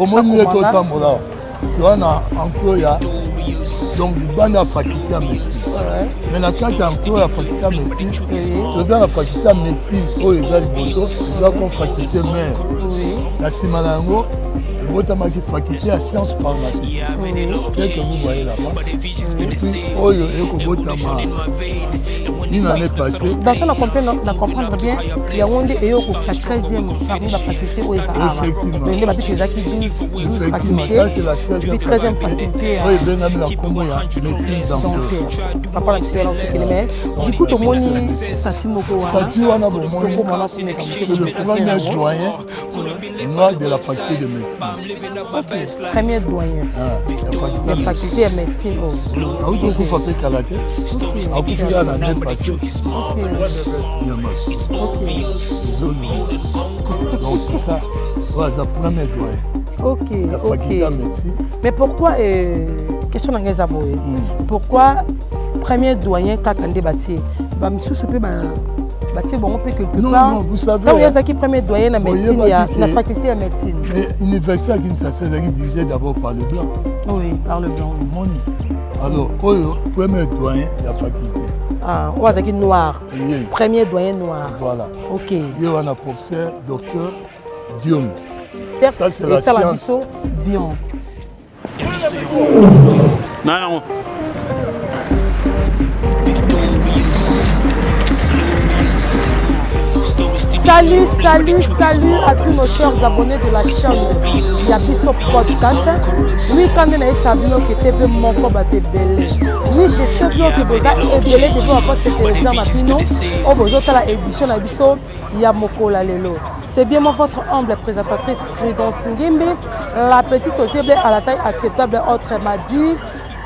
Au moins, il y a tout le temps, tu as un emploi, donc il y a la faculté à médecine. Mais la carte d'emploi à la faculté à médecine, tu as la faculté à médecine, où il y a des choses, tu as comme faculté mère. La Simalango, votre faculté à sciences pharmaceutiques. Peut-être que vous voyez là-bas. Et puis, oh, une année passée. Dans ça, on comprendre bien, il y a un des sa 13e parmi la faculté où il y a. Effectivement. Mais il y a des gens qui disent effectivement, ça c'est la 13e faculté. Oui, bien la médecine santé. Papa, la du coup, tout le monde statut on a bon le premier doyen noir de la faculté de médecine. Premier doyen. La faculté de médecine. Ah oui, donc vous faites karaté. Ah vous faites l'année passée. Donc c'est ça. Voilà, c'est le premier doyen. La faculté de médecine. Mais pourquoi question d'engagement pourquoi premier doyen Kakande Batier bah monsieur se peut Batier bon on peut quelque part. Non, vous savez. Quand il y a qui premier doyen la médecine, il y a la faculté de médecine. Mais l'université à Kinshasa est dirigée d'abord par le blanc. Oui, par le blanc. Moni. Alors, premier doyen la faculté. Ah, on a noir. Premier doyen noir. Voilà. OK. Il y a un professeur docteur Diom. Ça c'est la science. Diom. Non. Salut à tous nos chers abonnés de la chaîne Yabiso Podcast. Oui, quand on a établi que TV Moko Batebele. Oui, je sais bien que vous avez ébélé de vous apporter cet examen maintenant. Oh, vous avez la édition Yabiso Yamoko Lalelo. C'est bien moi, votre humble présentatrice Prudence Ngimbi, la petite audible à la taille acceptable, autre m'a dit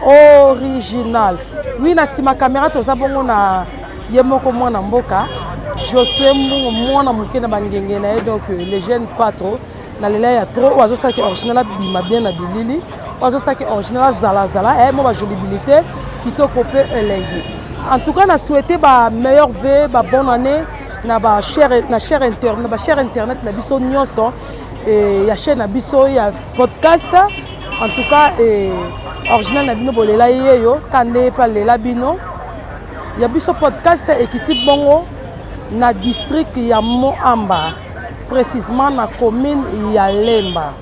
original. Oui, na si ma caméra, tout ça, bon, on a Yamoko Mwana Mboka. Je suis moi na bangenge na donc les jeunes pas trop na lela ya trop ozo ça qui original bima bien na bilili ozo ça qui original zala moi jolibilité qui to copé elengi. En tout cas na souhaiter ba meilleur vœu ba bonne année na ba cher internet na biso nyonso et ya chaîne na biso ya podcast en tout cas original na bino bolela yeyo kande pa lela bino ya biso podcast et qui type bongo na district ya Moamba, précisément na commune ya Lemba.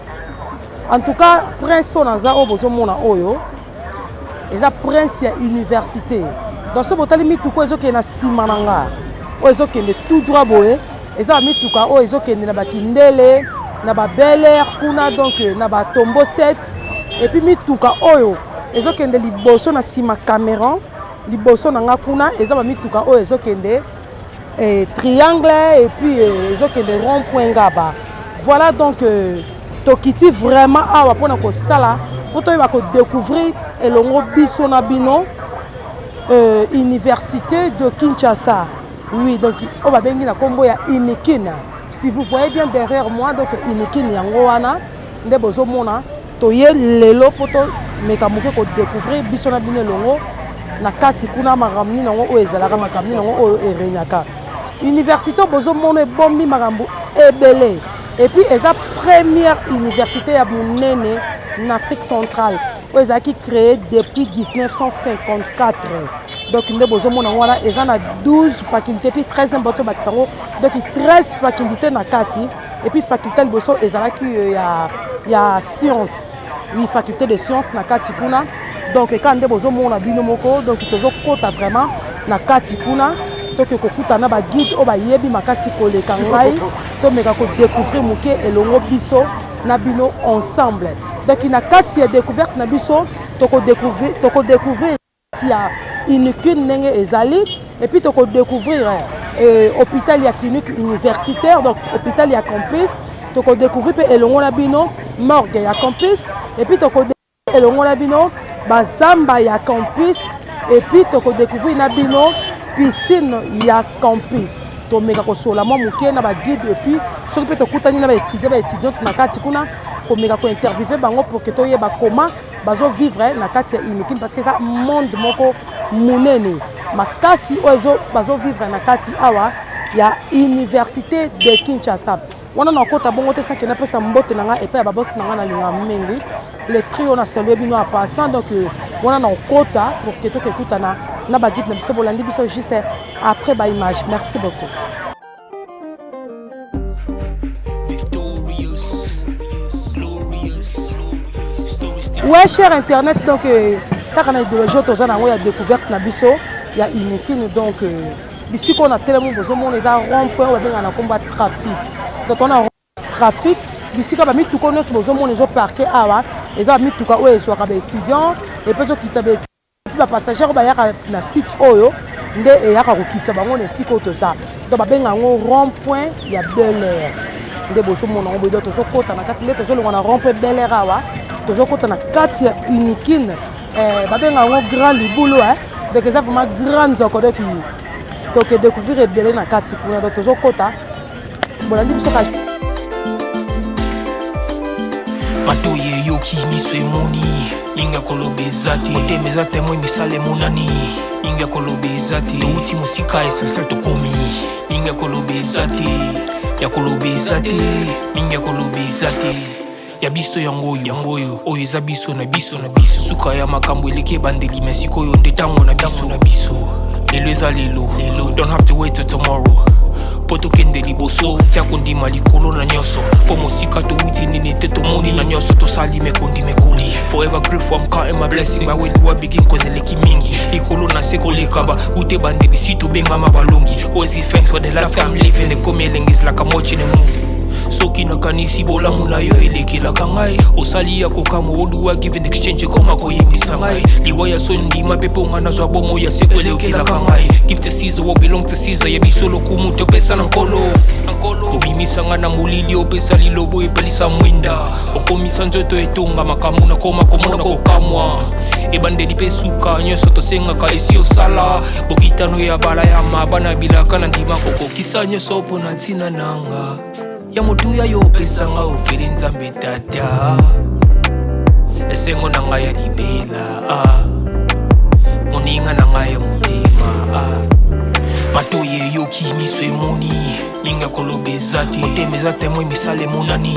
En tout cas, prince naza obozo mona oyo, eza prince ya université. Dans ce botali mituko ezo ke na simananga, ezo ke ne tout droit boye, eza mituka o ezo ke na bakindele, na ba Bel Air kuna donc na ba Tombo 7 et puis mituka oyo ezo ke liboso na sima Cameroun, liboso na nga kuna eza ba mituka oyo ezo ke triangle et puis ils ont des ronds-points gaba. Voilà donc Tokiti vraiment awa pona ko sala pour toi ko découvrir elongo biso na bino université de Kinshasa. Oui donc on va bengi na kombo ya Inikina. Si vous voyez bien derrière moi donc Inikina yango wana nde bozo mona to ye lelo poto mekamuke ko découvrir biso na bino elongo na kati kuna maramni nango o ezalaka makamni nango o erenyaka. Université bozo mone bombi marambo ebele et puis eza première université ya monene en Afrique centrale où eza qui créé depuis 1954 donc nde bozo mona wana eza na 12 facultés puis 13e bato bakisango donc 13 facultés na kati et puis faculté boso eza qui ya science oui faculté de sciences na kati kuna donc quand nde bozo mona bino moko donc tozo kota vraiment na kati kuna to ke kokutana ba guide o ba yebi makasi koleka ngai to meka ko découvrir muke elongo biso na bino ensemble donc na kati ya découverte na biso to ko découvrir ya Inikine nenge ezali et puis to ko découvrir hôpital ya clinique universitaire donc hôpital ya campus to ko découvrir pe elongo na bino morgue ya campus et puis to ko elongo na bino bazamba ya campus et puis to ko découvrir na bino piscine ya campus to meka ko sola mo muke na ba guide et puis soki pe to kutani na ba étudiant na kati kuna ko meka ko interviewer bango pour que to yeba comment bazo vivre na kati ya Inikine parce que ça monde moko munene makasi ozo bazo vivre na kati awa ya université de Kinshasa On a encore tabongo te ça qui n'a pas sa mbote nanga et puis à babos nanga na linga mingi. Le trio na salué bino en passant donc on a encore pour que tout écoute na ba guide na biso bolandi biso juste après ba image. Merci beaucoup. Ouais, cher internet, donc quand on a idéologie, on a découverte na biso, il y a une équipe donc ici qu'on a tellement besoin, on les a rond-point, on a un combat trafic. Donc on a trafic, ici quand on a mis tout qu'on a besoin, on les a parqués à les a mis tout quoi, ouais, soit des étudiants, et puis qui t'avaient puis les passagers, on a na site oyo, ndé et ya ko kitsa bango na site ko ça. Donc ba benga ngo rond-point, il y a Bel Air. Ndé boso mon on bedo to so kota na kati ndé to so le on a rond-point Bel Air awa. Toujours quand on a 4 uniquines, un grand liboulot, donc c'est vraiment grand zokode qui donc découvrir et bien na 4 pour donc toujours kota. Bon la libre sera. Matoye yoki miswe moni, linga kolobe zati, oteme zate moi misale monani, linga kolobe zati, uti musika esa to komi, linga kolobe zati, ya kolobe zati, linga kolobe zati. Ya biso yangoyo oyo eza biso na biso suka ya makambo eleke bandeli mesiko yo ndetango na biso lelo eza lelo don't have to wait till tomorrow poto kende liboso tia kondima likolo na nyoso po mosika to wuti nini te to moni na nyoso to sali mekondi mekoli forever grateful I'm counting my blessing by when you begin cause eleki mingi likolo na seko lekaba ute bandeli si to benga mabalongi always give thanks for the life I'm living the coming is like I'm watching a movie. Soki na kanisi bola muna yo elekela kangai osali ya kokamo oluwa give in exchange koma koyembisa ngai liwaya sondi mapepo ngana zwa bomo ya sekwelekela kangai give to Caesar what belong to Caesar ya bisolo kumuto pesa na nkolo obimisa ngana mulili opesa lilobo epelisa mwinda okomisa njoto etonga makamu na koma komona kokamwa ebandeli pesuka nyoso tosengaka esi osala bokitano ya bala ya mabana bilaka na ndima kokokisa nyoso pona ntina nanga ya motuya yo pesa nga oferi nzambe tata esengo na ngai ya libela moninga na ngai ya motema matoye yoki miso emoni linga kolobe zati oteme eza temoi misale monani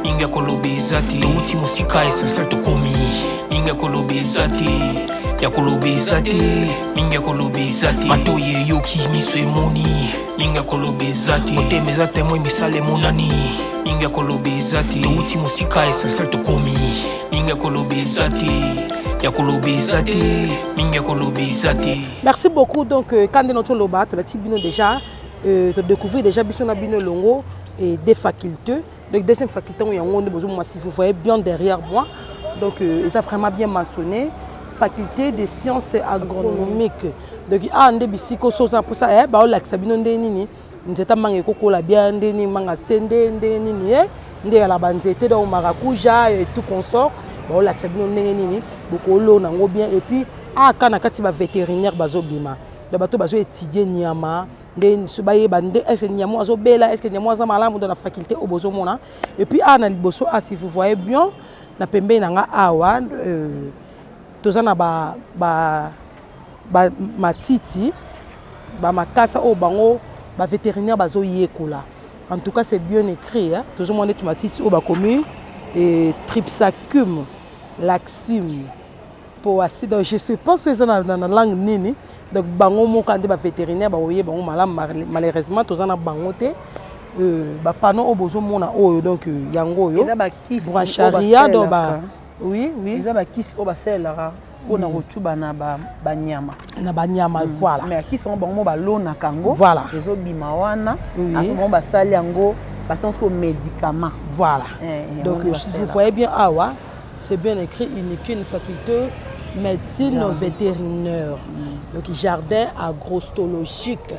linga kolobe zati touti mosika esensal tokomi linga kolobe zati ya kolobe zati linga kolobe zati matoye yoki miso emoni linga kolobe zati oteme eza temoi misale monani linga kolobe zati touti mosika esensal tokomi linga kolobe zati ya kolobe zati linga kolobe zati. Merci beaucoup. Donc quand notre loba tu l'as bino déjà tu découvrir déjà bisona bino longo et des facultés. Donc deuxième faculté on y a un besoin massif vous voyez bien derrière moi. Donc ça vraiment bien mentionné faculté des sciences agronomiques. Donc ande bisiko sosa pour ça ba o lakisa bino ndeni nzeta manga ekokola bien ndeni manga sende ndeni nde ya la banzete do maracuja et tout consort ba o lakisa bino ndeni nini bokolo nango bien et puis kana kati ba vétérinaire bazobima da bato bazo étudier nyama ndeni subaye bande est-ce nyama azo bela est-ce nyama za malamu dans la faculté au bozo mona et puis na liboso si vous voyez bien na pembe nanga awa tozana ba matiti ba makasa o bango ba vétérinaire bazo yekola en tout cas c'est bien écrit hein toujours mon matiti o ba commu et Tripsacum laxum pour acide donc je suppose que c'est dans la langue nini donc bango mo quand ba vétérinaire ba oye bango malheureusement tozana bango te ba panneau o bozo mona oyo donc yango yo brancharia do ba oui ils ont kisi o ba selera pour na rotuba na ba nyama voilà mais qui sont bon ba lona kango voilà les obima wana akomon ba sali yango ba sens ko médicament voilà donc vous voyez bien awa c'est bien écrit une faculté médecine vétérinaire donc jardin agrostologique.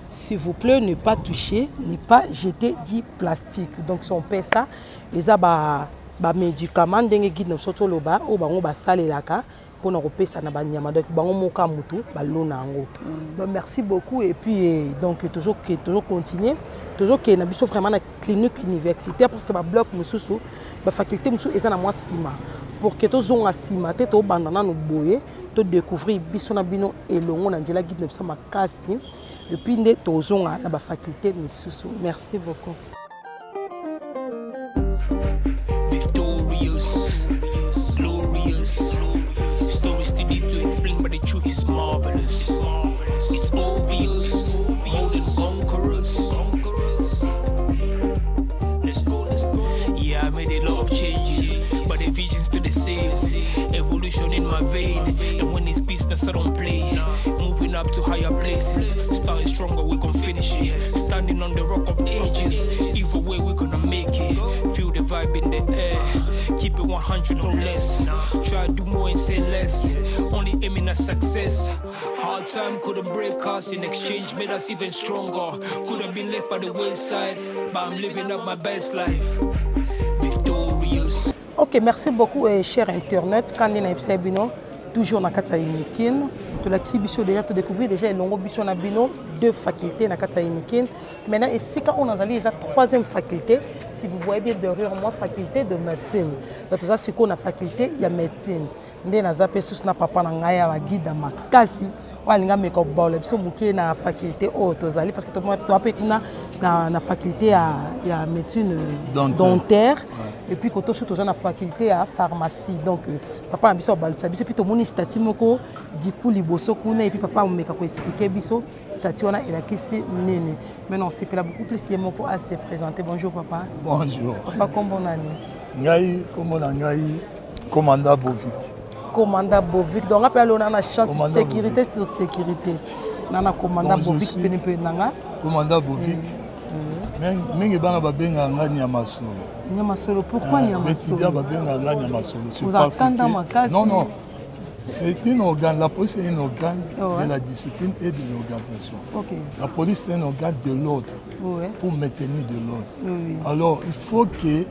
S'il vous plaît, ne pas toucher, ne pas jeter du plastique. Donc, si on fait ça, ils ont des médicaments, des guides de soto loba, ou bango ba salé laka pour nous repérer ça na banyama. Donc, bango moka mutu, balona ango. Merci beaucoup et puis donc toujours continuer, toujours que na biso vraiment na clinique universitaire parce que ba bloc mususu, ba faculté mususu eza na moi sima. Pour que tous on asima te to bandana no boye, to découvrir biso na bino elongo na njela guide de ça makasi. Et puis, nous avons la faculté. Merci beaucoup. I don't play. Moving up to higher places. Starting stronger, we gon' finish it. Standing on the rock of ages. Either way, we gonna make it. Feel the vibe in the air. Keep it 100, no less. Try to do more and say less. Only aiming at success. Hard time couldn't break us. In exchange, made us even stronger. Could have been left by the wayside, but I'm living up my best life. Victorious. Ok, merci beaucoup, cher Internet. Quand on a bino, toujours dans Kata Unikin. De l'exhibition, déjà, tu découvres déjà longo biso na bino, 2 facultés dans Kata Unikin. Maintenant, ici, quand on a allé, il y a 3e faculté. Si vous voyez bien derrière moi, faculté de médecine. Donc, ça, c'est qu'on a faculté, il y a médecine. Ndé na zape sous na papa na ngaya wa guide makasi. Walinga meko bole biso muke na faculté tozali parce que to apé na faculté ya médecine dentaire ouais. Et puis koto surtout na faculté à pharmacie donc papa na biso balisa biso puis to moni statut moko diku liboso kuna et puis papa meka ko expliquer biso statut ona elakisi nene. Maintenant c'est là beaucoup plus moko à se présenter. Bonjour papa. Bonjour. Papa kombo nani? Ngai kombo na ngai commandant Bovic. Commandant Bovic. Donc, après, on a la chance de sécurité sur sécurité. On a commandant Bovic. Commandant Bovic. Mais je vais benga Niamasolo. Niamasolo, pourquoi Niamasolo? Vous attendez ma case? Non, non. C'est une organe. La police est un organe de la discipline et de l'organisation. Okay. La police est un organe de l'ordre pour maintenir de l'ordre. Alors, il faut que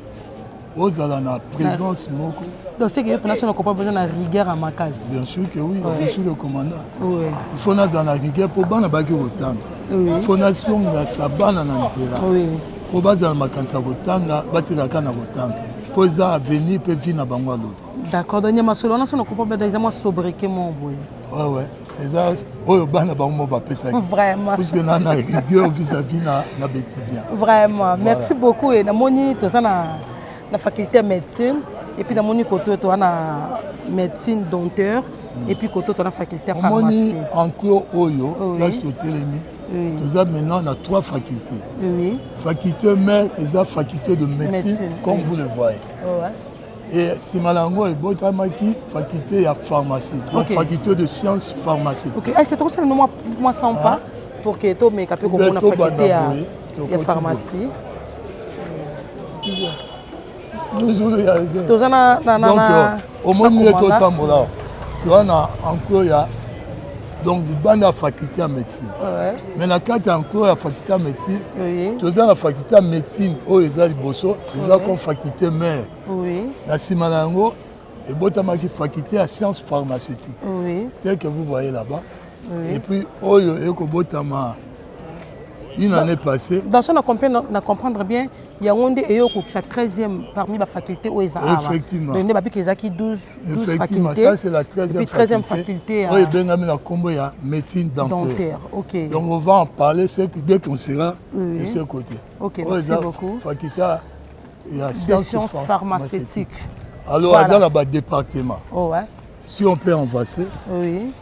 vous avez la présence moko. Donc c'est que vous n'avez pas besoin de rigueur à ma case. Bien sûr que oui, je suis le commandant. Oui. Il faut avoir la rigueur pour bana baki otanga. Il faut nationga sabana na nzela. Oui. Pour baza makansa kotanga, batika kana kotanga. Pour ça venir peut venir na bango alo. D'accord, donc Niamasolo on a son copain dans moi sobriquet mon boy. Ouais ouais. Et ça oh bana bango ba pesa. Vraiment. Parce que na rigueur vis-à-vis na bétidien. Vraiment. Merci beaucoup et na moni to ça na faculté de médecine et puis dans mon côté tu as la médecine dentaire et puis côté tu as la faculté de pharmacie. En cours oyo là je te télémi. Tu as maintenant on a 3 facultés. Oui. Faculté mère et la faculté de médecine comme vous le voyez. Ouais. Et si malango et botamaki faculté de pharmacie. Donc faculté de sciences pharmaceutiques. OK, est-ce que tu sais le nom moi sans pas pour que tu me capé comme on a faculté de pharmacie. Donc, au moment où tu as tu as encore donc la faculté de médecine. Mais la carte encore la faculté de médecine, tu as la faculté de médecine, où ils ont bosso, ils ont comme faculté mère. La Simalango et botamaki faculté à sciences pharmaceutiques. Tel que vous voyez là-bas. Et puis, oyo botama. Une année passée. Dans ce qu'on comprendre bien, il y a un des 13e parmi les facultés où ils ont. Effectivement. Il y a 12 effectivement, facultés. Ça c'est la 13e faculté. Oui, bien la combo il y a médecine dentaire. Okay. Donc on va en parler dès qu'on sera de ce côté. Ok, merci beaucoup. Faculté il y a sciences pharmaceutiques. Alors voilà. Dans le département. Oh, ouais. Si on peut avancer. Oui.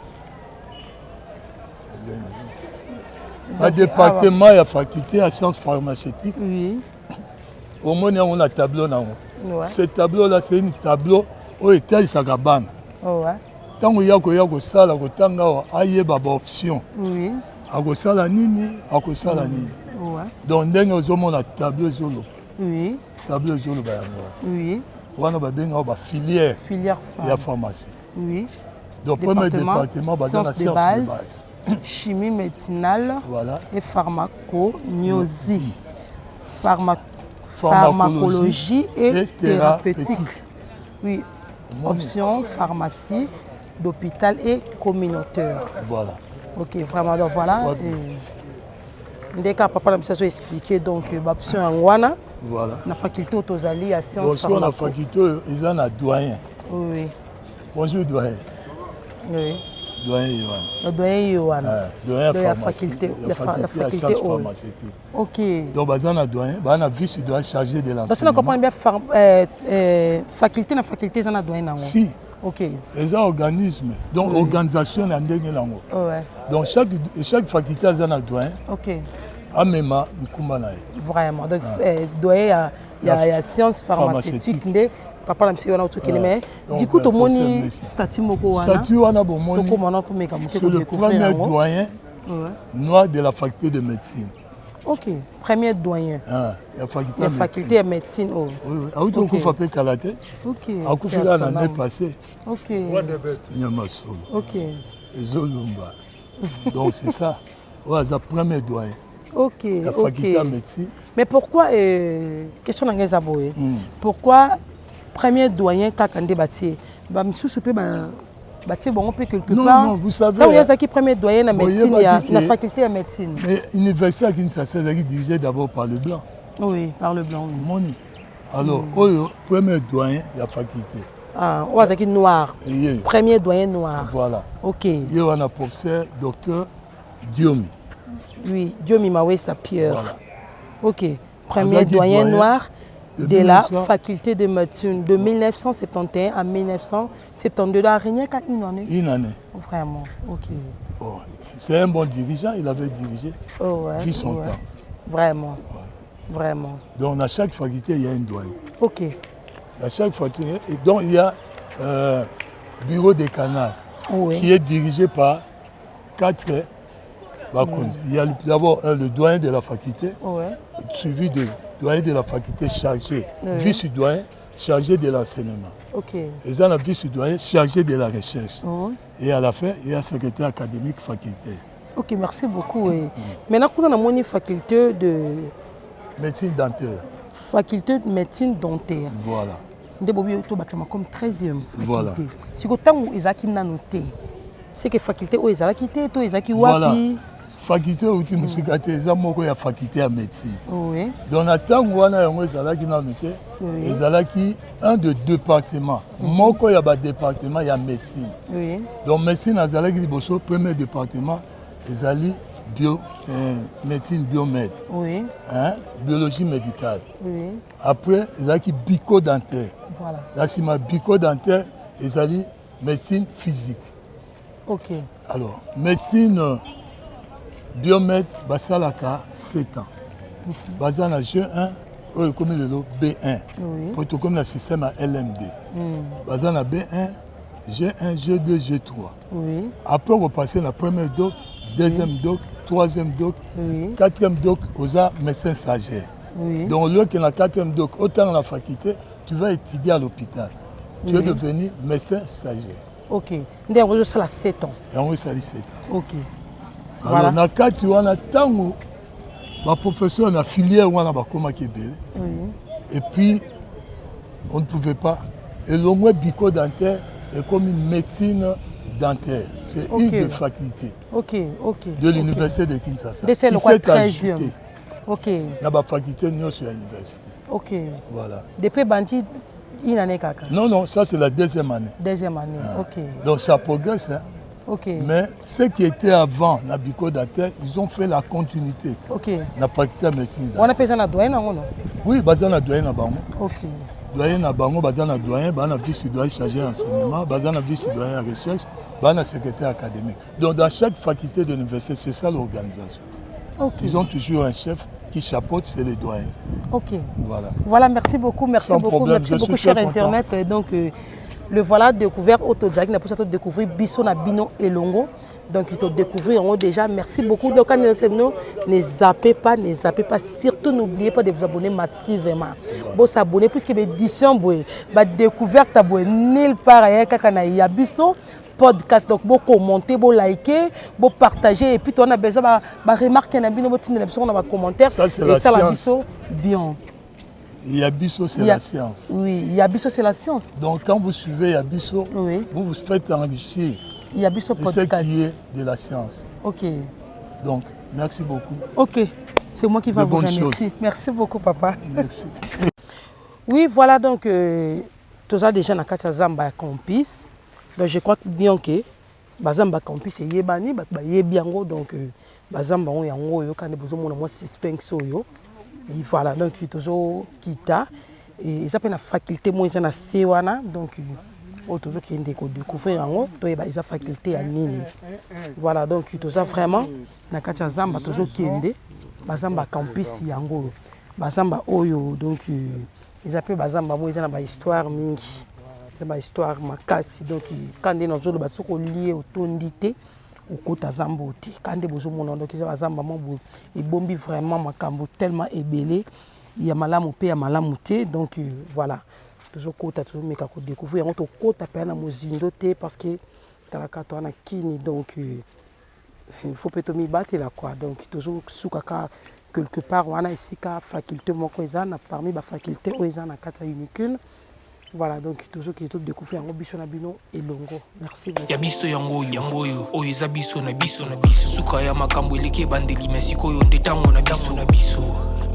Le département de la faculté à sciences pharmaceutiques. Oui. Au moins, on a un tableau. Ouais. Ce tableau-là, c'est un tableau où il y a des cabane. Tant qu'il y a des salles, il y a des options. Oui. Il y a des salles, il y a des salles. Donc, il y a un tableau. Oui. Tableau. Oui. On a une filière de la pharmacie. Oui. Donc, le premier département, c'est la science de base. Chimie médicinale et pharmacognosie, pharmacologie et thérapeutique. Oui, option pharmacie d'hôpital et communautaire. Voilà. Ok, vraiment, donc voilà. Dès que papa m'a expliqué, donc l'option en Wana, la faculté autosali à sciences pharmacologie. La faculté, ils ont un doyen. Oui. Bonjour, doyen. Oui. Doyen Yohan. Doyen faculté à sciences pharmaceutiques. Ok. Donc, il y a un doyen, il y a un vice-doyen chargé de l'enseignement. Donc, si on comprend bien, faculté, il y a un doyen. Si. Ok. Les organismes, donc organisation, donc chaque faculté a un doyen. Ok. Vraiment. Donc, doyen, il y a sciences pharmaceutiques. papa na msi wana otokene mais du coup tomoni statut moko wana statut wana bomoni tokomana tomeka moke c'est le premier doyen noir de la faculté de médecine. Ok, premier doyen. La faculté de médecine. Oui, oui. Ah oui, tu as fait karaté. Ok. Ah, tu as fait l'année passée. Ok. Nyamasolo. Ok. Zolumba. Donc c'est ça. Ouais, c'est le premier doyen. Ok. La faculté de médecine. Mais pourquoi, question d'Angeza Boé, pourquoi premier doyen Kakande Batié? Monsieur peut bâtir bon, on peut quelque part. Non, vous savez. Quand il y a qui premier doyen de médecine, il y a la faculté de médecine. Mais l'université à Kinshasa est dirigée d'abord par le blanc. Oui, par le blanc. Oui. Moni. Alors, le premier doyen, il y a faculté. Ah, on a qui noir. Premier doyen noir. Voilà. Ok. Il y a un professeur, docteur Diomi. Oui, Diomi Mawesa Pierre. Voilà. Ok. Premier doyen noir de la faculté de médecine de 1971 à 1972. Il a régné une année. Une année. Vraiment, ok. Bon, c'est un bon dirigeant, il avait dirigé depuis son temps. Vraiment, vraiment. Donc à chaque faculté, il y a un doyen. Ok. À chaque faculté, et donc il y a bureau des canaux qui est dirigé par 4. Il y a d'abord le doyen de la faculté, suivi de doyen de la faculté chargé, vice-doyen chargé de l'enseignement. Okay. Et ça, le vice-doyen chargé de la recherche. Et à la fin, il y a secrétaire académique faculté. Ok, merci beaucoup. Maintenant, on a une faculté de médecine dentaire. Faculté de médecine dentaire. Voilà. Comme 13e faculté. Voilà. Si vous avez noté, c'est que faculté où ils ont quitté, tout ils ont quitté. Voilà. Faculté où tu me suis gâté, ils ont beaucoup de faculté à médecine. Oui. Dans le temps où on a noté, ils ont un de départements. Moi, il y a un département, il y a médecine. Oui. Donc médecine, ils ont premier département, ils ont médecine biomède. Oui. Biologie médicale. Oui. Après, ils ont bico-dentaire. Voilà. Là, si ma bico-dentaire, ils ont médecine physique. Ok. Alors, médecine biomètre, basalaka 7 ans. Basana G1, comme le B1. Pour comme le système à LMD. Basana B1, G1, G2, G3. Oui. Après, on va passer la première doc, deuxième doc, troisième doc, quatrième doc aux médecins stagiaires. Donc, au lieu qu'il y ait la quatrième doc, autant dans la faculté, tu vas étudier à l'hôpital. Tu vas devenir médecin stagiaire. Ok. Donc, ça a 7 ans. Et on va 7 ans. Ok. Alors, dans le cas où on a tant de professeurs dans la filière où on a et puis, on ne pouvait pas. Et le moins bico-dentaire est comme une médecine dentaire. C'est une des facultés de l'université de Kinshasa. C'est le 13e. Ok. Dans la faculté, nous sommes à l'université. Ok. Voilà. Depuis Bandi, une année caca. Non, ça c'est la deuxième année. Deuxième année, ok. Donc ça progresse. Hein. Ok. Mais ceux qui étaient avant la bico-dentaire, ils ont fait la continuité. Ok. La faculté de médecine. On appelle ça la doyen, non? Oui, basé na doyen na bango. Ok. Doyen na bango, basé na doyen, basé vice-doyen chargé d'enseignement, basé na vice-doyen de recherche, basé na secrétaire académique. Donc dans chaque faculté de l'université, c'est ça l'organisation. Okay. Ils ont toujours un chef qui chapeaute, c'est les doyens. Ok. Voilà. Voilà, merci beaucoup, merci Sans beaucoup, problème, merci beaucoup, cher Internet. Donc, le voilà découvert Autodiag, n'a pas découvrir Bisso na Bino et Longo. Donc, il faut découvrir déjà. Merci beaucoup. Donc, quand ne zappez pas, surtout n'oubliez pas de vous abonner massivement. Bon, s'abonner, puisque l'édition, découverte, nulle part ailleurs, quand il y a Bisso. Podcast, donc vous commenter, vous liker, vous partager et puis on a besoin de remarquer on a commentaire. Ça c'est la science. Bien. Yabisso c'est la science. Oui, Yabisso c'est la science. Donc quand vous suivez Yabisso, vous vous faites enrichir. Yabisso podcast. Ce qui est de la science. Ok. Donc merci beaucoup. Ok, c'est moi qui vais vous remercier. Merci beaucoup papa. Merci. Oui, voilà donc tout ça déjà dans Katia Zamba Campus. Donc je crois bien que Bazamba Campus est yebani, yebiango donc Bazamba on yango yo quand besoin mon suspense yo. Et voilà donc toujours kita et ça peut la faculté moi ça na sewana donc toujours qui découvrir yango to ba isa faculté à nini. Voilà donc tout ça vraiment na Katia Zamba toujours kende Bazamba Campus yango. Bazamba oyo donc ils appellent bazamba moi ils ont ba histoire mingi c'est ma histoire makasi donc quand des nos autres basoko lié au tondité au kota zambote quand des bozo mon donc ils ont bazamba moi et bombi vraiment makambo tellement ébélé il y a malamu pe ya malamu te donc voilà toujours kota toujours meka ko découvrir on to kota pe na mozindo te parce que talaka to na kini donc il faut peut-être m'y battre là quoi donc toujours soukaka quelque part on a ici ka faculté moko ezana parmi ba faculté ezana kata unicune voilà donc toujours qui est découvrir en biso na bino elongo merci beaucoup ya biso yango oyo eza biso na biso suka ya makambo eleke bandeli mesiko yo ndetango na biso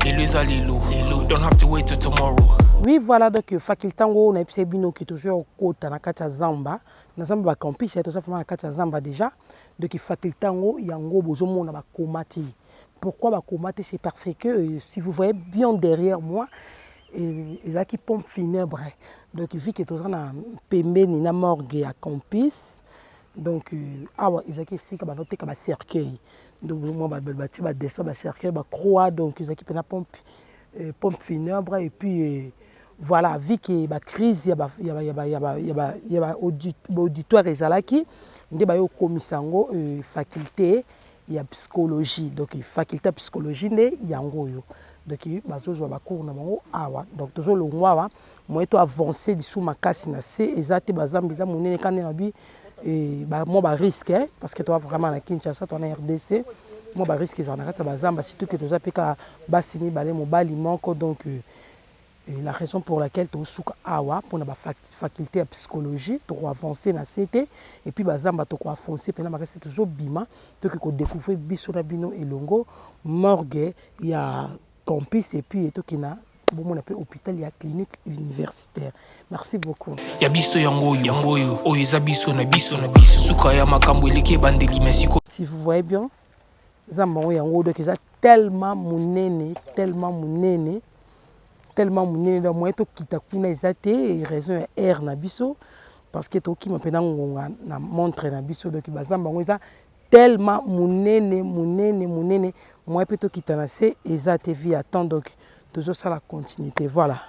lelo eza lelo don't have to wait till tomorrow. Oui, voilà, donc faculté on a épicé bino qui est toujours au côté na kata zamba na zamba campus c'est tout ça na kata zamba déjà donc faculté yango bozomo na ba komati. Pourquoi ba komati? C'est parce que si vous voyez bien derrière moi ils a qui pompe funèbre donc vu que tout ça na pembeni na morgue à campus donc ils a qui c'est ka ba noter ka ba cercueil donc moi ba dessin ba cercueil ba croix donc ils a qui na pompe funèbre et puis voilà, vu qu'il y a une crise, il y a auditoire ezalaki, il y a commissango faculté, il y a psychologie, donc faculté psychologie il y a ngoyo. Donc bazo zo ba cours na bango awa. Donc toujours le ngwa moi to avancer dessous ma casse na c'est ezate bazambiza monene kande na bi et moi ba risque parce que toi vraiment na Kinshasa toi na RDC moi ba risque za na kata bazamba surtout que toi peka basimi balé mobali moko donc la raison pour laquelle tu as awa pour la faculté de psychologie tu as avancé na CT et puis bazamba tu as avancé pendant que c'est toujours bima tu as découvert biso na bino elongo morgue il y a campus et puis tout qui na bon on appelle hôpital il y a clinique universitaire. Merci beaucoup. Ya biso yango oyo eza biso na biso suka ya makambo eleke bandeli mesiko. Si vous voyez bien zamba yango donc ça tellement munene donc moi to kita kuna ezate raison R na biso parce que to ki mapena ngonga na montre na biso donc bazamba ngo eza tellement munene moi pe to kita na se ezate vie attend donc toujours ça la continuité voilà.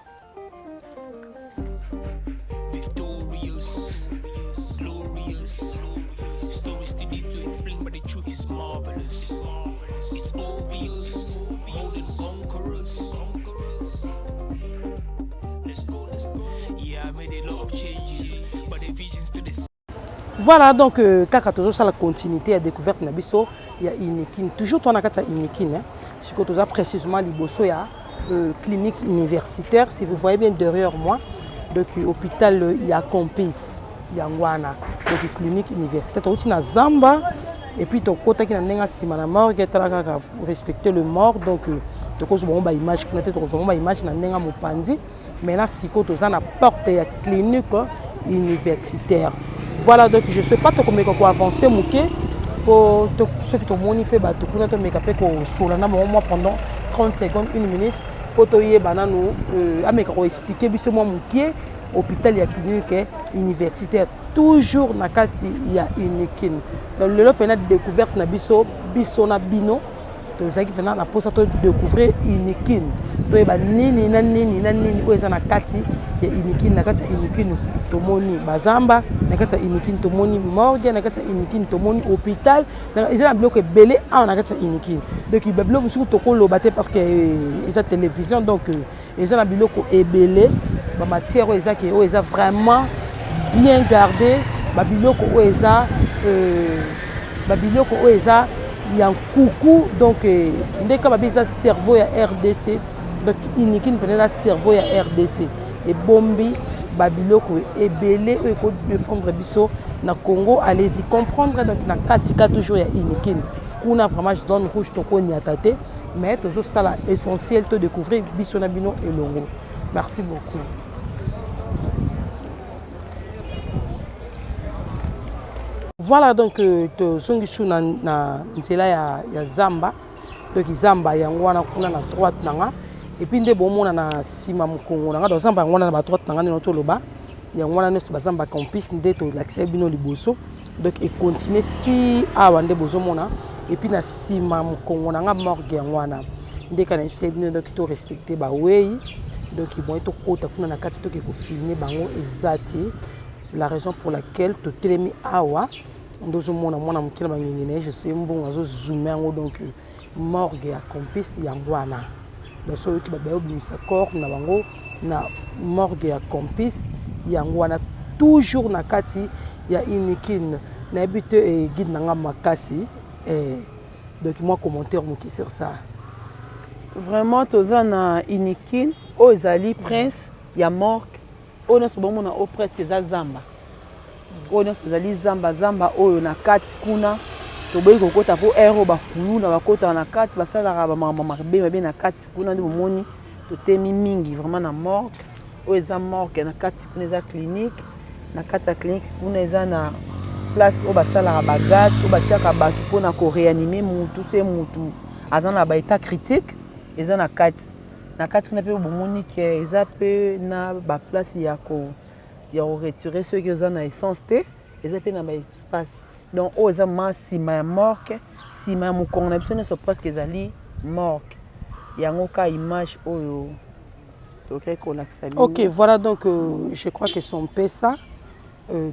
Voilà donc kaka toujours ça la continuité à découverte na biso il y a Inikine toujours ton akata Inikine hein ce que toujours précisément liboso il y a clinique universitaire si vous voyez bien derrière moi donc hôpital il y a campus il y a ngwana donc clinique universitaire tu na zamba et puis ton côté qui na nenga sima na morgue kaka respecter le mort donc to cause bon ba image qui na tête to ba image na nenga mopandi mais là si ko to za na porte ya clinique universitaire. Voilà donc je ne sais pas comment avancer pour ceux qui ont moni pe ba to kuna to meka pe ko solana moi pendant 30 secondes 1 minute pour to ye banano ameka ko expliquer biso moi mukie hôpital ya clinique universitaire toujours na kati ya Inikine donc le pena découverte na biso na bino to zaki fena na posa to découvrir Inikine to e ba nini ko eza na kati ya Inikine na kati ya Inikine to moni bazamba na kati ya Inikine to moni morgue na kati ya Inikine to moni hôpital na eza na biloko ebele na kati ya Inikine donc ba biloko musuku to ko lobate parce que eza télévision donc eza na biloko ebele ba matière eza ke eza vraiment bien gardé ba biloko eza ya kuku donc ndeka ba bisa cerveau ya RDC donc Inikine peut-être cerveau ya RDC et bombi babiloko ebele eko défendre biso na Congo allez-y comprendre donc na katika toujours ya Inikine kuna vraiment zone rouge to ko ni atate mais toujours ça là essentiel to découvrir biso na bino elongo. Merci beaucoup. Voilà donc to zongisu na nzela ya zamba donc zamba yango wana kuna na droite nanga et puis nde bomona na sima mukongo nanga do zamba yango wana na droite nanga no to loba yango wana nesu bazamba campus nde to l'accès bino liboso donc et continuer ti awa nde bozomona et puis na sima mukongo nanga morgue yango wana nde kana bino donc to respecter ba wei donc ils vont être kota kuna na kati to ke ko filmer bango ezati la raison pour laquelle to telemi awa ndozo mona mona mukina bangengene je suis mbongo azo zoomer ngo donc morgue ya Campus yangwana donc so ki babayo bimisa corps na bango na morgue ya Campus yangwana toujours na kati ya Inikine na habite et guide nanga makasi donc moi commentaire moki sur ça vraiment toza na Inikine o ezali prince ya morgue o na sobo na o presque za zamba o na ezali zamba oyo na kati kuna toboyi kokota po ero bakulu na bakota na kati basalaka bamama mabe na kati kuna ndi bomoni totemi mingi vraiment na morgue o eza morgue na kati kuna eza clinique na kati ya clinique kuna eza na place o basalaka bagaz o batiaka bato mpona koreanime mutu se mutu aza na baétat critique eza na kati kuna mpe bomoni ke eza mpe na baplace ya koretirer ceux qui eza na essence te eza mpe na baespace donc oyo eza ma nsima ya morgue nsima ya mokongo na biso nyonso presque ezali morgue yango ka image oyo tokai kolakisa bino. Ok, voilà donc je crois que son pesa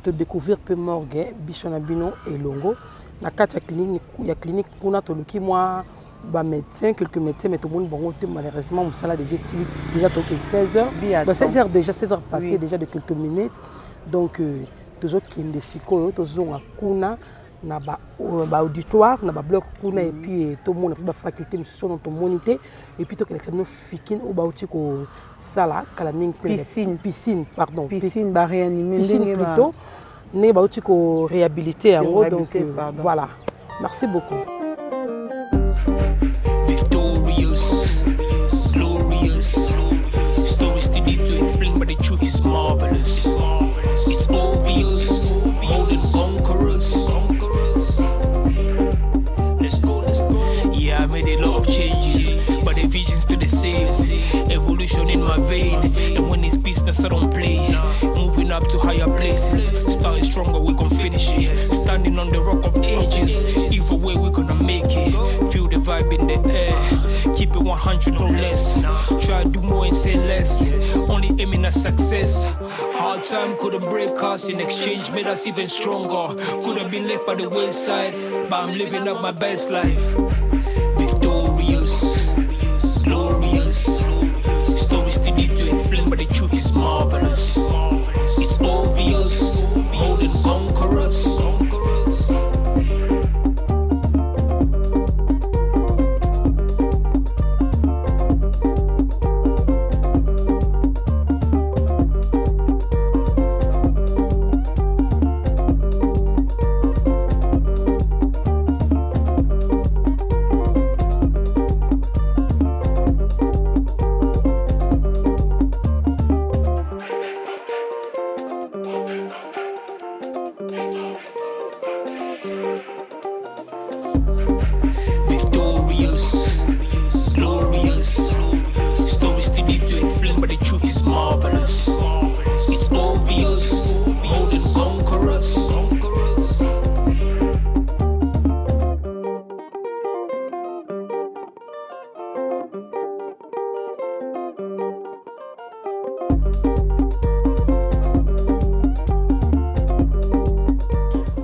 te découvrir peu morgue biso na bino elongo na kati ya clinique kuna toluki mwa ba médecin quelques médecins mais tout le monde bon malheureusement on sala déjà 16h donc 16h déjà 16h passé oui. Déjà de quelques minutes donc toujours kende sikoyo tozonga kuna na ba auditoire na ba bloc kuna et puis tout le monde ba faculté monsieur dans ton monité et puis to collection fikine ou ba outi ko sala kala mingi piscine ba réanimer piscine plutôt ne ba outi ko réhabiliter en gros donc voilà merci beaucoup. Victorious, glorious, stories to need to explain, but the truth is marvelous. It's obvious, more than conquerors. Let's go. Yeah, I made a lot of changes, but the vision's still the same. Evolution in my vein, and when it's business, I don't play. Moving up to higher places, starting stronger, we're gonna finish it. Standing on the rock of ages, either way, we're gonna make it. Feel the vibe in the air, keep it 100 or less. Try to do more and say less, only aiming at success. Hard time couldn't break us, in exchange made us even stronger. Could have been left by the wayside, but I'm living up my best life. Victorious, glorious, stories still need to explain, but the truth is marvelous. It's obvious, more than conquerors.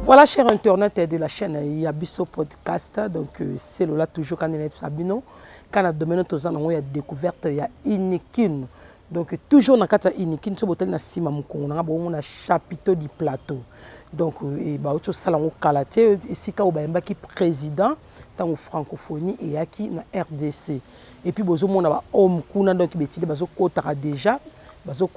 Voilà, chers internautes de la chaîne Yabiso Podcast, donc c'est là toujours quand on est Sabino, quand on a domaine on a découverte il y a Inikine, donc toujours dans le Inikine, sur l'hôtel Nassima Moukou, on a un chapiteau du plateau, donc et bah autre salon Kalaté, ici quand on a qui président dans la francophonie et qui na RDC, et puis bozo on a homme kuna donc betili bazo kota déjà donc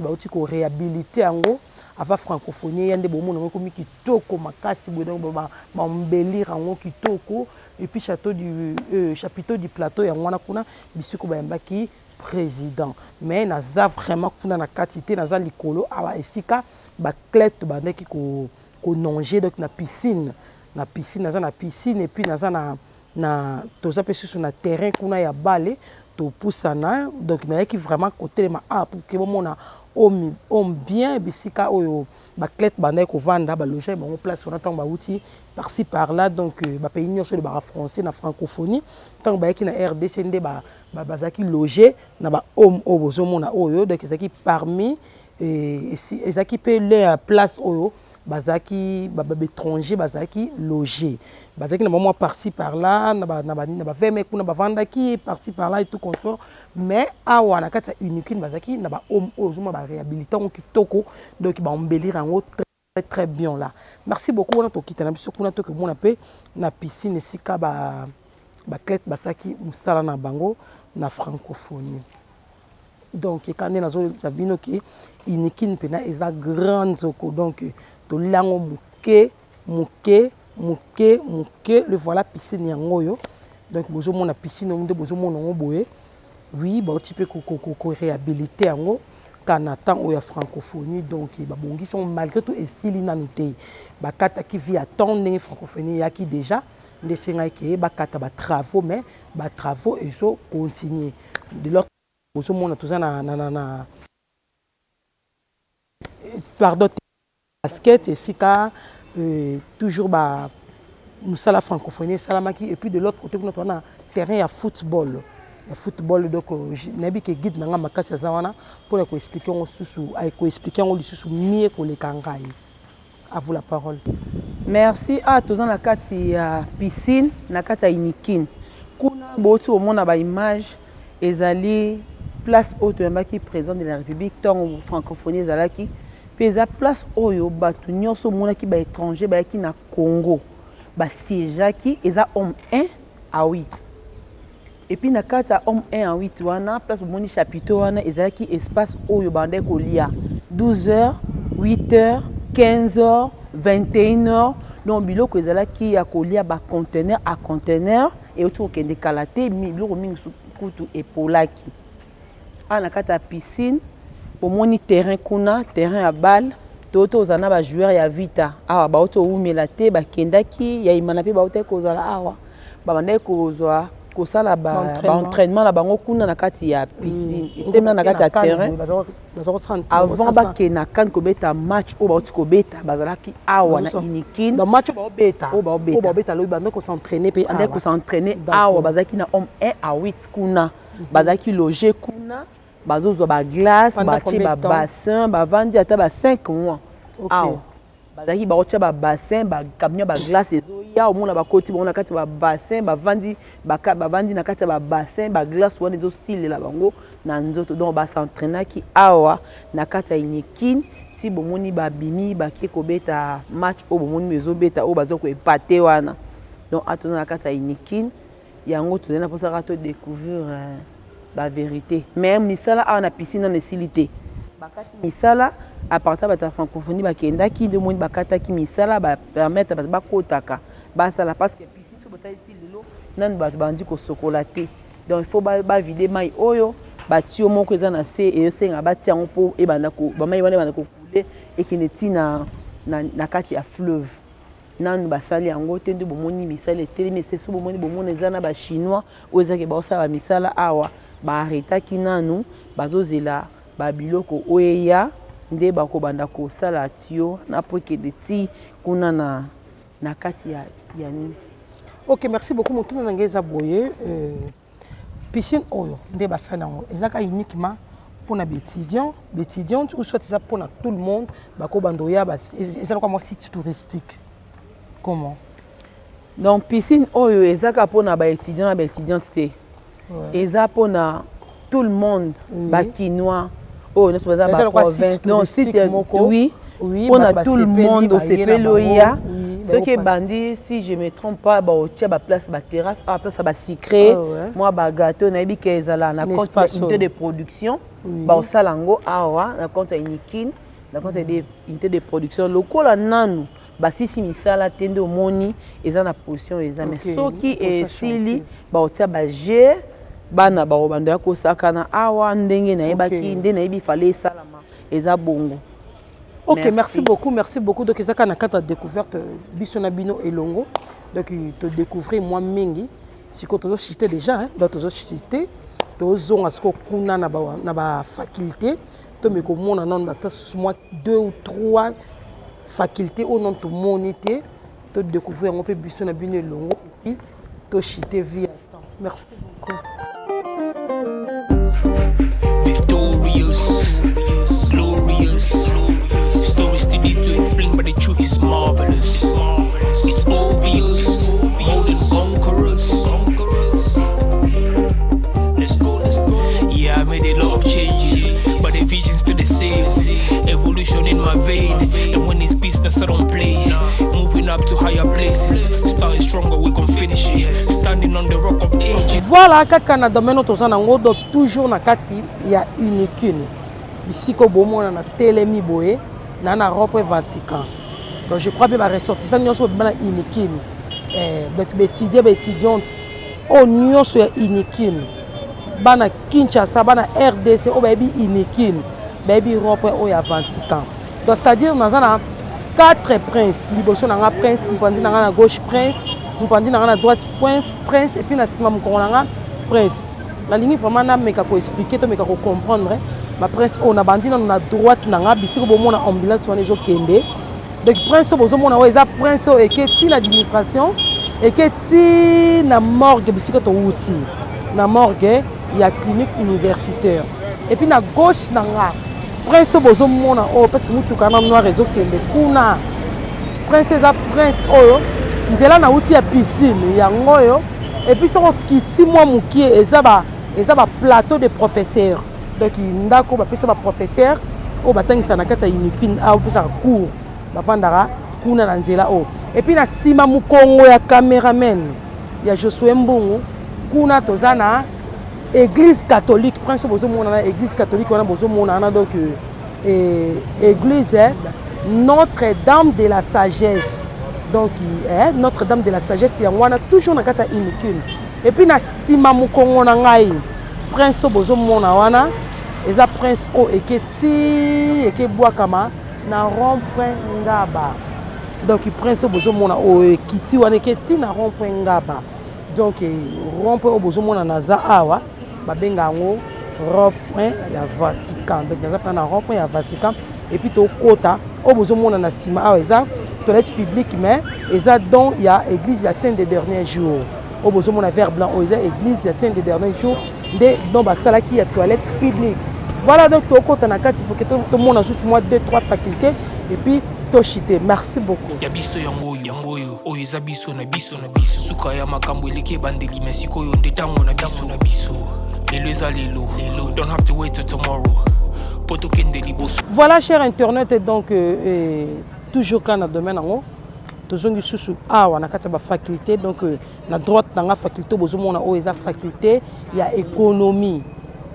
bah autre ko réhabiliter en gros. Avant francophonie yande bomo na komi kitoko makasi bodon ba embellir en kitoko et puis chapiteau du plateau ya ngwana kuna bisuko ba mbaki président mais naza vraiment kuna na quantité naza likolo aba esika ba clete ba ndeki ko nonger donc na piscine naza na piscine et puis naza na toza pe sur na terrain kuna ya balé to poussana donc na qui vraiment côté ma pour que mona homme bien bisika oyo ba clette banda ko vanda ba loger ba place on attend ba outil par-ci par-là donc ba pays nyonso de ba français na francophonie tant ba ki na RDC ndé ba bazaki loger na ba homme o bozomona oyo donc ezaki parmi ezaki pe les place oyo bazaki étranger bazaki logé bazaki na moment par-ci par-là na ba 20 mecs na ba vandaki par-ci par-là et tout confort mais awa na kata unique bazaki na ba homme ozuma ba réhabilitant kitoko donc ba embellir en très très bien là merci beaucoup on a to kitana biso kuna to que mon appel na piscine sika ba clette basaki musala na bango na francophonie donc quand on a zabino ki unique pena eza grande zoko donc to lango muke le voilà piscine yango yo donc bozo mona piscine onde bozo mona ngo boye oui ba petit peu ko réhabiliter yango kana temps oya francophonie donc ba bongi sont malgré tout et silina noté ba kata ki vit attendre francophonie ya ki déjà ndesenga ke ba kata ba travaux mais ba travaux et so continuer de l'autre bozo mona tout ça na pardon basket et sika toujours ba musala francophonie salamaki et puis de l'autre côté on a terrain à football donc nabi ke guide nanga makasi zawana pour ko expliquer on susu ay ko expliquer on susu mieux ko les kangai à vous la parole. Merci à tous en la kati ya piscine na kati ya Inikin kuna botu au mona ba image ezali place haute yambaki président de la République tant francophonie ezalaki pesa place oyo batu nyonso monaki ba étranger ba yaki na Congo ba siégeaki eza homme 1 à 8 et puis na kata homme 1 à 8 wana place moni chapiteau wana ezalaki espace oyo bande ko lia 12h 8h 15h 21h donc biloko ezalaki ya kolia ba conteneur à conteneur et autour kende kalaté biloko mingi kutu epolaki ana kata piscine au moni terrain kuna terrain à balle toto ozana ba joueur ya vita awa ba auto umela te ba kendaki ya imana pe ba auto kozala awa ba bandai kozwa kosala ba entraînement la bango kuna na kati ya piscine etemna na kati ya terrain avant ba kena kan ko beta match o ba auto ko beta bazalaki awa na Inikin dans match ba beta lo ba ndeko s'entraîner pe awa ndeko s'entraîner awa bazaki na homme 1 à 8 kuna bazaki loger kuna bazozwa ba glace batie ba bassin bavandi ata ba 5 mois awa bazaki baotia ba bassin ba camion ba glace ezoya omona bakoti bona kati ba bassin bavandi na kati ba bassin ba glace wana ezosilela bango na nzoto donc ba s'entraînaki awa na kati ya Inikin ti bomoni babimi bakie kobeta match o bomoni mezobeta o bazoko epate wana donc atona na kati ya Inikin yango tozana posaka to découvrir la vérité même misala a na piscine na silité bakati misala à partir de la francophonie bakendaki de moni bakataki misala ba permettre ba kotaka basala parce que piscine so botali lelo nan ba bandi ko sokolaté donc il faut ba vider mai oyo ba tio moko eza na se et senga ba tiango po e banda ko ba mai wana banda ko couler et qui neti na kati ya fleuve nan basali yango te nde bomoni misala etelemi se so bomoni bomona eza na ba chinois ozaki ba osala misala awa ba arrêtaki nanu bazozela ba biloko oyeya nde bako banda ko sala tio na poke de ti kuna na kati ya ni. OK, merci beaucoup motuna na ngeza boye piscine oyo nde basala ngo ezaka uniquement pour na étudiants ou soit ça pour tout le monde bako bandoya ezaka comme site touristique. Comment? Donc piscine oyo ezaka pour na ba étudiants na ba étudiantes te. Eza pour na tout le monde ba kinois oh non c'est pas province non site oui on a tout le monde au Sepeloya ce qui est bandit si je me trompe pas ba au tia ba place ba terrasse à place ba sucré moi ba gâteau na bi kezala na compte unité de production ba au salango awa na compte Inikin na compte des unité de production lokola nanu ba sisi misala tende omoni eza na position eza mais soki et sili ba au tia ba G bana ba bando ya kosakana awa ndenge na yebaki nde na yebi fallait salama eza bongo. OK, merci beaucoup donc ezaka na kata découverte biso na bino elongo donc te découvrir moi mingi siko tozo cité déjà hein donc tozo cité tozo ngasko kuna na ba faculté to me komona non ata moi 2 ou 3 facultés au nom to monité to découvrir un peu biso na bino longo et to chiter via temps. Merci beaucoup. Victorious, glorious. Stories still need to explain, but the truth is marvelous. It's obvious, more than conquerors. Let's go, let's go. Yeah, I made a lot of changes, but the vision's still the same. Evolution in my vein, and when it's business, I don't play. Moving up to higher places, starting stronger, we can finish it. Standing on the rock of ages. Voilà, kaka na domaine tozana ngodo toujours na kati ya unicune. Bisiko bomona na telemi boye na na Europe Vatican. Donc je crois que ba ressortissant nyonso ba na unicune. Donc étudiant au nyonso ya unicune. Bana Kinshasa, bana RDC, o baby unicune. Baby Europe o ya Vatican. Donc c'est-à-dire nous avons 4 princes. Liboso na nga prince, mpandi na nga na gauche prince. Mpandi na nga na droite prince et puis na sima mkongo na nga prince. La ligne vraiment na meka ko expliquer to meka ko comprendre ma prince on a bandi na droite na nga bisiko bo mona ambulance wana ezo kende. Donc prince bozo mona o eza prince o eketi na administration eketi na morgue bisiko to wuti na morgue ya clinique universitaire et puis na gauche na nga prince bozo mona o parce mutuka na noir ezo kende kuna prince eza prince oyo nzela na wuti ya piscine ya ngoyo et puis soko kiti mwa mukie eza ba plateau de professeurs. Donc ndako ba pesa ba professeur o batangisa na kata unicune a pesa cours ba vandara kuna na nzela o et puis na sima mukongo ya cameraman ya Josué Mbungu kuna tozana église catholique prince bozo mona na église catholique wana bozo mona na donc église Notre-Dame de la Sagesse. Donc Notre-Dame de la Sagesse ya wana toujours na kata unicune et puis na sima mukongo na ngai prince bozo mona wana eza prince o eketi ekebwakama na rond-point Ngaba. Donc prince bozo mona o ekiti wana eketi na rond-point Ngaba. Donc rond-point o bozo mona na za awa babenga ngo rond-point ya Vatican. Donc naza na rond-point ya Vatican et puis to kota o bozo mona na sima awa eza toilette publique mais eza donc il y a église ya Saint des derniers jours. Au besoin mon vert blanc, aux églises, il y a 5 des derniers jours, dans la salle qui est toilette publique. Voilà donc tu as compte en acte pour que tout le monde a sous moi 2-3 facultés et puis toshite. Merci beaucoup. Yabiso yangoyo, oyo biso na biso na biso. Suka ya makambo eleke bandeli mesiko yo ndetango na biso. Lelo eza lelo, don't have to wait till tomorrow. Poto kende liboso. Voilà chers internautes donc toujours quand on a domaine en haut. Tozongi susu awa na kati ba faculté donc na droite na nga faculté bozomona o eza faculté ya économie.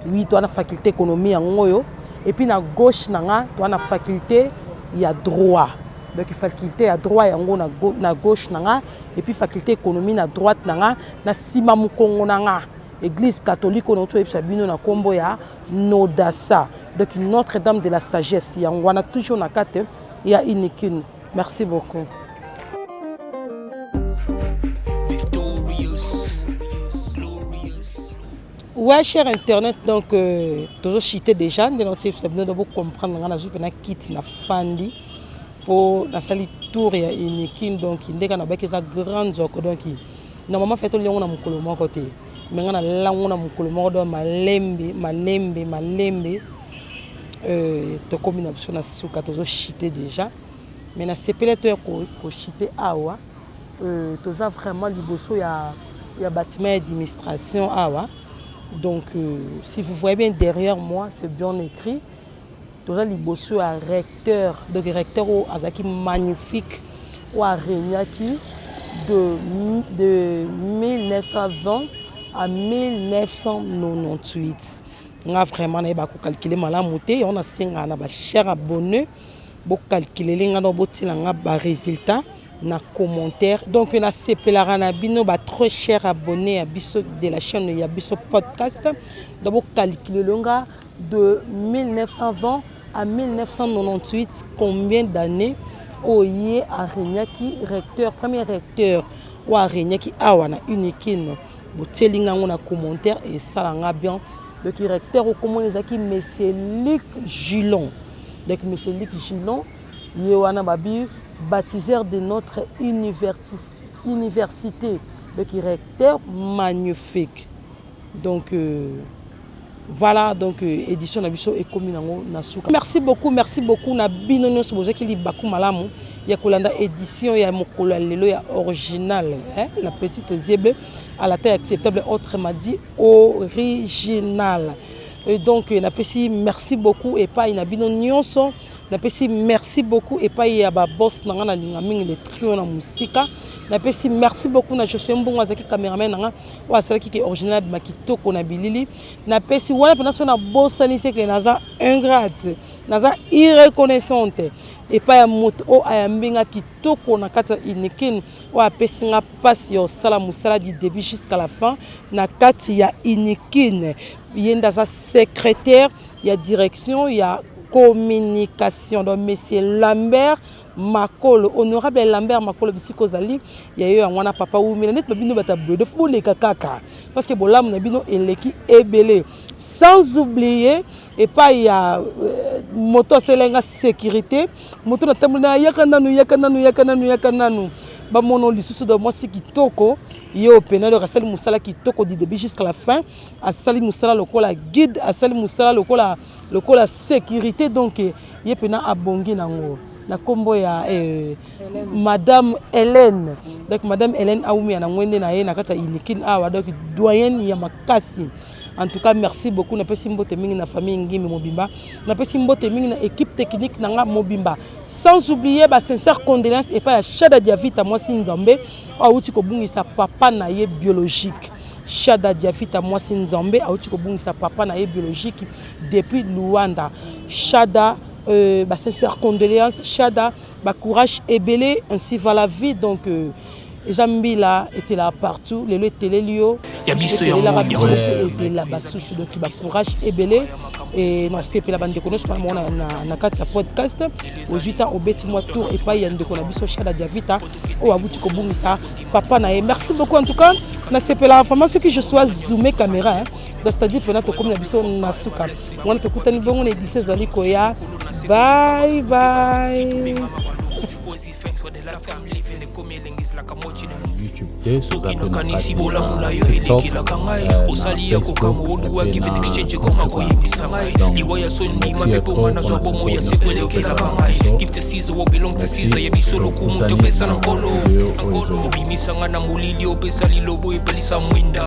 Oui, toi na faculté économie yango yo et puis na gauche na nga toi na faculté ya droit. Donc faculté ya droit yango na gauche na nga et puis faculté économie na droite na nga na sima mukongo na nga. Église catholique on trouve bino na kombo ya Nodasa. Donc Notre-Dame de la Sagesse yango wana toujours na kati ya unicune. Merci beaucoup. Ouais, cher internet, donc toujours cité déjà, de notre épisode, nous comprendre que nous avons quitté la Fandi pour la salle tour et unicune, donc il y a des grandes zones, donc normalement fait tout le monde à mon colombo côté, mais on a là on a mon colombo dans malembe, to combinaison na suka toujours cité déjà, mais na CPL ko cité awa, tous vraiment liboso ya bâtiment d'administration awa. Donc, si vous voyez bien derrière moi, c'est bien écrit. Tous les bossus à recteur, donc recteur au Azaki magnifique, ou à Regnaki, de 1920 à 1998. On a vraiment calculé la montée, on a 5 ans, on a cher abonné, pour calculer les résultats. Na commentaire donc na sepela na bino ba trop cher abonnés à biso de la chaîne ya biso podcast donc calculer longa de 1920 à 1998 combien d'années oye a Regnaki recteur premier recteur ou a Regnaki awa na unicune botelinga ngona commentaire et ça nga bien le directeur au comment les acquis monsieur Luc Gillon. Donc monsieur Luc Gillon, Yohana Babi, baptiseur de notre université. Le directeur magnifique. Donc voilà, donc édition Nabiso et Kominango Nasuka. Merci beaucoup na binono soboza ki libaku malamu ya kolanda édition ya mokolo lelo ya original hein? La petite zèbre à la taille acceptable autrement dit original. Et donc napesi merci beaucoup et pas ina bino nyonso napesi merci beaucoup et pas ya ba boss nanga na ninga mingi le trio na musika. Napesi merci beaucoup na Josué Mbongo azaki cameraman nanga wa salaki ki original makitoko na bilili. Napesi wana pendant son bossani c'est que naza ingrate naza irreconnaissante et pas ya moto o ayambinga kitoko na kata Inikin wa apesi nga passe yo sala musala du début jusqu'à la fin na kati ya Inikin yenda sa secrétaire ya direction ya communication donc monsieur Lambert Makolo honorable Lambert Makolo bisiko zali ya yo ngwana papa ou mina net babino batablo de fo le kaka parce que bolam na bino eleki ebele sans oublier et pas ya moto selenga sécurité moto na tamuna yakananu ba mono lisusu de moi c'est kitoko yo pena de rasali musala kitoko du début jusqu'à la fin asali musala lokola guide asali musala lokola sécurité donc ye pena abongi nango na kombo ya madame Hélène donc madame Hélène aoumi na ngwende na ye na kata Inikin awa donc doyenne ya makasi. En tout cas merci beaucoup na pesi mbote mingi na famille ngimi mobimba na pesi mbote mingi na équipe technique nanga mobimba sans oublier ba sincère condoléances et pas ya Chada Diavita moi si Nzambe auti ko bungisa papa na ye biologique Chada Diavita moi si Nzambe auti ko bungisa papa na ye biologique depuis Luanda. Chada bah sincère condoléances Chada bah courage et belé ainsi va la vie donc Jambi là était là partout les télélio était là basusu donc bah courage et belé et non c'est la bande de connaissance par na kati podcast aux 8 ans au beti moi tour et pas y a de kona biso Chada Diavita o abuti ko bungisa papa na ye. Merci beaucoup en tout cas na c'est la information que je sois zoomé caméra hein donc c'est-à-dire que na to comme na biso na suka on te kutani bongo na édition zali koya bye bye YouTube, soki nakanisi bolamu na yo elekilaka ngai osali ya kokanga oduwa given exchange koma koyebisa ngai liwa ya sondima mpe mponga nazwa bomo ya seko elekelaka ngai gift season wo belong to season ya biso lokumu topesa na nkolo obimisanga na molili opesa lilobo epelisa mwinda